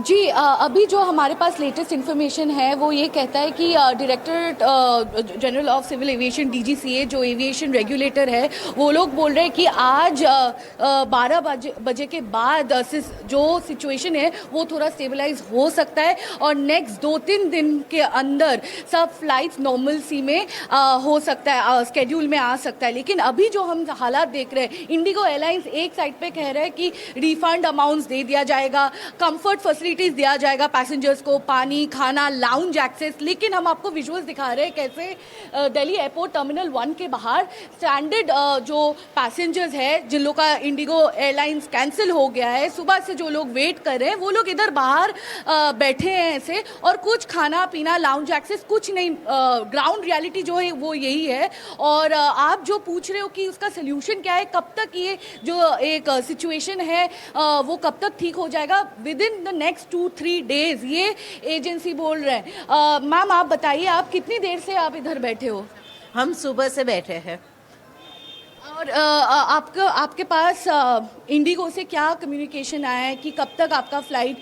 जी अभी जो हमारे पास लेटेस्ट इन्फॉर्मेशन है वो ये कहता है कि director general of civil aviation DGCA जो एविएशन रेगुलेटर है वो लोग बोल रहे हैं कि आज 12 बजे के बाद जो सिचुएशन है वो थोड़ा स्टेबलाइज हो सकता है और नेक्स्ट 2-3 दिन के अंदर सब फ्लाइट्स नॉर्मल सी में हो सकता है, स्केड्यूल में आ सकता है। लेकिन अभी जो हम हालात देख रहे हैं, इंडिगो एयरलाइंस एक साइड पे कह रहे हैं कि रिफंड अमाउंट्स दे दिया जाएगा, कंफर्ट फैसिलिटीज दिया जाएगा पैसेंजर्स को, पानी, खाना, लाउंज एक्सेस। लेकिन हम आपको विजुअल्स दिखा रहे हैं कैसे दिल्ली एयरपोर्ट टर्मिनल 1 के बाहर स्टैंडर्ड जो पैसेंजर्स है जिन लोगों का इंडिगो एयरलाइंस कैंसिल हो गया है, सुबह से जो लोग वेट कर रहे हैं वो लोग इधर बाहर बैठे हैं ऐसे, और कुछ खाना पीना, लाउंज एक्सेस कुछ नहीं। ग्राउंड रियलिटी जो है वो यही है। और आप जो पूछ रहे हो कि उसका सोल्यूशन क्या है, कब तक ये जो एक सिचुएशन है वो कब तक ठीक हो जाएगा, with in the next 2-3 days ये एजेंसी बोल रहे हैं। मैम आप बताइए, आप कितनी देर से आप इधर बैठे हो? हम सुबह से बैठे हैं। और आपके पास इंडिगो से क्या कम्युनिकेशन आया है कि कब तक आपका फ्लाइट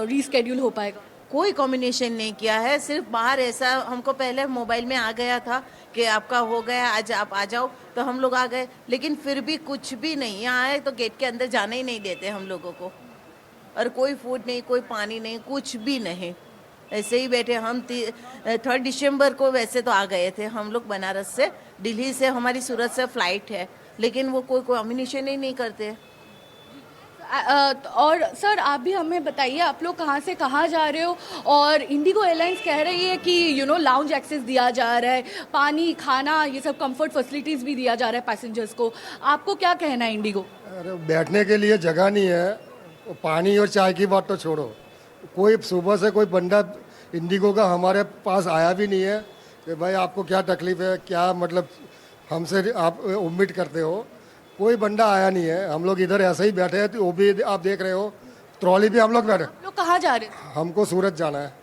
रीस्केड्यूल हो पाएगा? कोई कम्युनिकेशन नहीं किया है, सिर्फ बाहर ऐसा हमको पहले मोबाइल में आ गया था कि आपका हो गया, आज आप आ जाओ, तो हम लोग आ गए। लेकिन फिर भी कुछ भी नहीं, यहाँ आए तो गेट के अंदर जाने ही नहीं देते हम लोगों को, और कोई फूड नहीं, कोई पानी नहीं, कुछ भी नहीं, ऐसे ही बैठे। हम 3 दिसंबर को वैसे तो आ गए थे हम लोग बनारस से, दिल्ली से हमारी सूरत से फ्लाइट है, लेकिन वो कोई कम्युनिकेशन ही नहीं करते। और सर आप भी हमें बताइए, आप लोग कहाँ से कहाँ जा रहे हो? और इंडिगो एयरलाइंस कह रही है कि लाउंज एक्सेस दिया जा रहा है, पानी, खाना, ये सब कंफर्ट फैसिलिटीज भी दिया जा रहा है पैसेंजर्स को। आपको क्या कहना है इंडिगो? अरे बैठने के लिए जगह नहीं है, पानी और चाय की बात तो छोड़ो, कोई सुबह से कोई बंदा इंडिगो का हमारे पास आया भी नहीं है कि भाई आपको क्या तकलीफ है, क्या मतलब हमसे आप उम्मीद करते हो, कोई बंदा आया नहीं है। हम लोग इधर ऐसे ही बैठे हैं, तो वो भी आप देख रहे हो, ट्रॉली भी हम लोग बैठे। लोग कहाँ जा रहे हैं? हमको सूरत जाना है,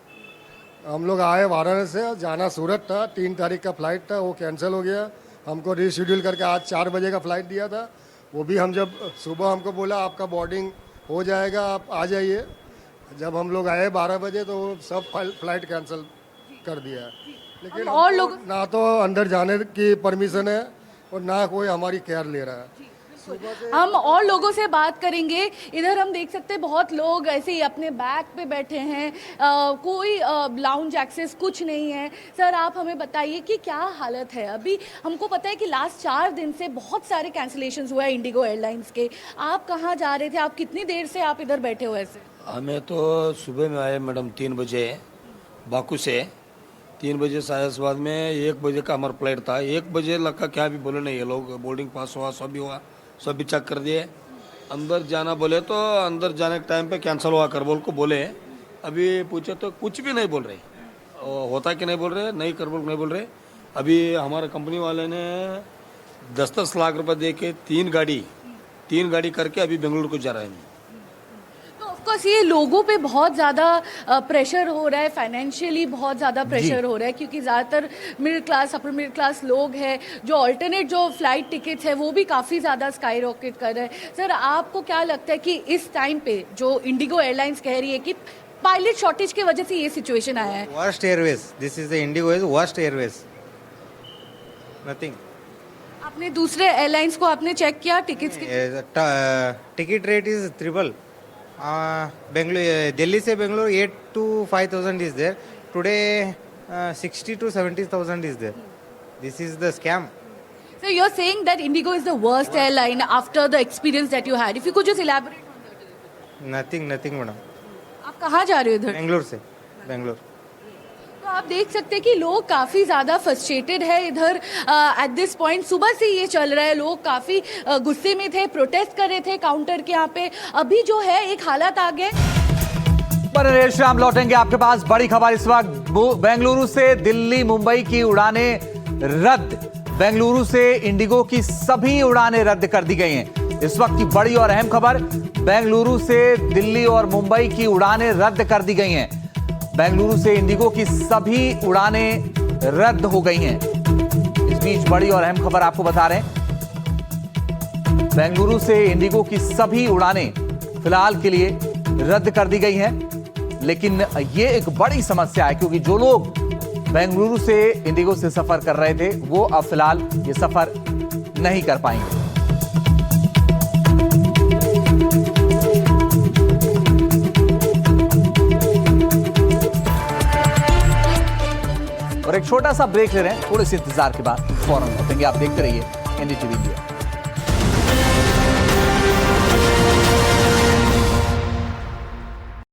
हम लोग आए वाराणसी से, जाना सूरत था, 3 तारीख का फ्लाइट था, वो कैंसिल हो गया। हमको रीशेड्यूल करके आज 4 बजे का फ्लाइट दिया था, वो भी हम जब सुबह हमको बोला आपका बोर्डिंग हो जाएगा, आप आ जाइए। जब हम लोग आए 12 बजे तो सब फ्लाइट कैंसिल कर दिया है। लेकिन और लोग ना तो अंदर जाने की परमिशन है और ना कोई हमारी केयर ले रहा है। हम और लोगों से बात करेंगे। इधर हम देख सकते हैं बहुत लोग ऐसे ही अपने बैग पे बैठे हैं, कोई लाउंज एक्सेस कुछ नहीं है। सर आप हमें बताइए कि क्या हालत है अभी? हमको पता है कि लास्ट 4 दिन से बहुत सारे कैंसिलेशंस हुआ है इंडिगो एयरलाइंस के। आप कहाँ जा रहे थे? आप कितनी देर से आप इधर बैठे हो ऐसे? हमें तो सुबह में आए मैडम 3 बजे बाकू से, 3 बजे सायसबाद में 1 बजे का हमारा फ्लाइट था। 1 बजे लगा क्या भी बोले नहीं, ये लोग बोर्डिंग पास हुआ, सब भी हुआ, सब भी चेक कर दिए। अंदर जाना बोले तो अंदर जाने के टाइम पे कैंसिल हुआ कर बोल को बोले। अभी पूछे तो कुछ भी नहीं बोल रहे, होता कि नहीं बोल रहे, नहीं कर बोल नहीं बोल रहे। अभी हमारे कंपनी वाले ने 10-10 लाख रुपए दे के 3 गाड़ी करके अभी बेंगलुरु को जा रहे हैं। ऑफकोर्स ये लोगों पे बहुत ज़्यादा प्रेशर हो रहा है, फाइनेंशियली बहुत ज़्यादा प्रेशर हो रहा है, क्योंकि ज़्यादातर middle class, upper middle class लोग हैं, जो ऑल्टरनेट जो फ्लाइट टिकट्स है वो भी काफ़ी ज़्यादा स्काई रॉकेट कर रहे हैं। सर, आपको क्या लगता है कि इस टाइम पे जो इंडिगो एयरलाइंस कह रही है कि पायलट शॉर्टेज की वजह से ये सिचुएशन आया है? Worst Airways, this is the Indigo is worst Airways, nothing. आपने दूसरे एयरलाइंस को आपने चेक किया टिकट्स की? Ticket rate is triple. Bengaluru, Delhi से Bengaluru 8 to 5,000 is there. Today 60 to 70,000 is there. This is the scam. So you're saying that Indigo is the worst airline after the experience that you had. If you could just elaborate on that. Nothing, madam. आप कहाँ जा रहे हो इधर? बेंगलुरु से, बेंगलुरु। तो आप देख सकते हैं कि लोग काफ़ी ज़्यादा फ्रस्ट्रेटेड है इधर एट दिस पॉइंट। सुबह से ये चल रहा है, लोग काफ़ी गुस्से में थे, प्रोटेस्ट कर रहे थे काउंटर के यहाँ पे। अभी जो है एक हालत आ गए। पर शाम लौटेंगे आपके पास बड़ी खबर इस वक्त। बेंगलुरु से दिल्ली मुंबई की उड़ानें रद्द। बेंगलुरु से इंडिगो की सभी उड़ानें रद्द कर दी गई हैं। इस वक्त की बड़ी और अहम खबर, बेंगलुरु से दिल्ली और मुंबई की उड़ानें रद्द कर दी गई हैं। बेंगलुरु से इंडिगो की सभी उड़ानें रद्द हो गई हैं। इस बीच बड़ी और अहम खबर आपको बता रहे हैं, बेंगलुरु से इंडिगो की सभी उड़ानें फिलहाल के लिए रद्द कर दी गई हैं। लेकिन ये एक बड़ी समस्या है, क्योंकि जो लोग बेंगलुरु से इंडिगो से सफर कर रहे थे वो अब फिलहाल ये सफर नहीं कर पाएंगे। और एक छोटा सा ब्रेक ले रहे हैं, थोड़े से इंतजार के बाद फौरन लौटेंगे। आप देखते रहिए एनडीटीवी इंडिया।